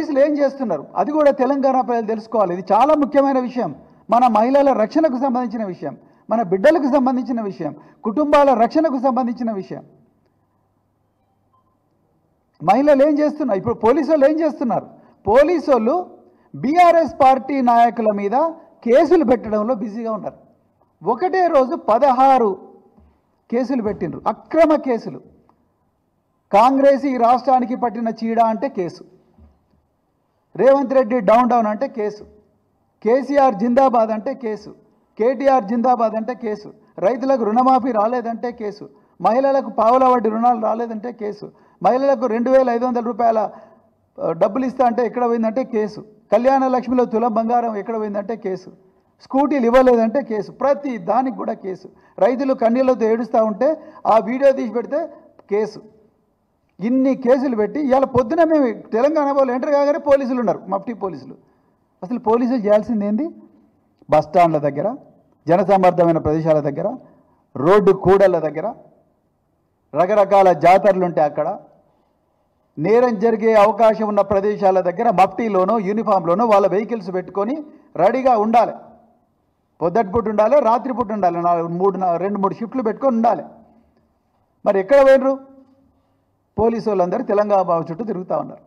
పోలీసులు ఏం చేస్తున్నారు అది కూడా తెలంగాణ ప్రజలు తెలుసుకోవాలి. ఇది చాలా ముఖ్యమైన విషయం. మన మహిళల రక్షణకు సంబంధించిన విషయం, మన బిడ్డలకు సంబంధించిన విషయం, కుటుంబాల రక్షణకు సంబంధించిన విషయం. మహిళలు ఏం చేస్తున్నారు? ఇప్పుడు పోలీసు వాళ్ళు ఏం చేస్తున్నారు? పోలీసు వాళ్ళు బీఆర్ఎస్ పార్టీ నాయకుల మీద కేసులు పెట్టడంలో బిజీగా ఉన్నారు. ఒకటే రోజు 16 కేసులు పెట్టిండ్రు, అక్రమ కేసులు. కాంగ్రెస్ ఈ రాష్ట్రానికి పట్టిన చీడ అంటే కేసు, రేవంత్ రెడ్డి డౌన్ అంటే కేసు, కేసీఆర్ జిందాబాద్ అంటే కేసు, కేటీఆర్ జిందాబాద్ అంటే కేసు, రైతులకు రుణమాఫీ రాలేదంటే కేసు, మహిళలకు పావుల వడ్డీ రుణాలు రాలేదంటే కేసు, మహిళలకు 2500 రూపాయల డబ్బులు ఇస్తా అంటే ఎక్కడ పోయిందంటే కేసు, కళ్యాణ లక్ష్మిలో తులం బంగారం ఎక్కడ పోయిందంటే కేసు, స్కూటీలు ఇవ్వలేదంటే కేసు, ప్రతి దానికి కూడా కేసు. రైతులు కన్నీళ్లతో ఏడుస్తూ ఉంటే ఆ వీడియో తీసి పెడితే కేసు. ఇన్ని కేసులు పెట్టి ఇవాళ పొద్దున మేము తెలంగాణ వాళ్ళు ఎంటర్ కాగానే పోలీసులు ఉన్నారు, మఫ్టీ పోలీసులు. అసలు పోలీసులు చేయాల్సింది ఏంది? బస్టాండ్ల దగ్గర, జనసమర్థమైన ప్రదేశాల దగ్గర, రోడ్డు కూడళ్ళ దగ్గర, రకరకాల జాతరలు ఉంటే అక్కడ, నేరం జరిగే అవకాశం ఉన్న ప్రదేశాల దగ్గర మఫ్టీలోనో యూనిఫామ్లోనో వాళ్ళ వెహికల్స్ పెట్టుకొని రెడీగా ఉండాలి. పొద్దుటిపూట ఉండాలి, రాత్రిపూట ఉండాలి, 2-3 షిఫ్ట్లు పెట్టుకొని ఉండాలి. మరి ఎక్కడ పోయినరు? పోలీసు వాళ్ళందరూ తెలంగాణ చుట్టూ తిరుగుతూ ఉన్నారు.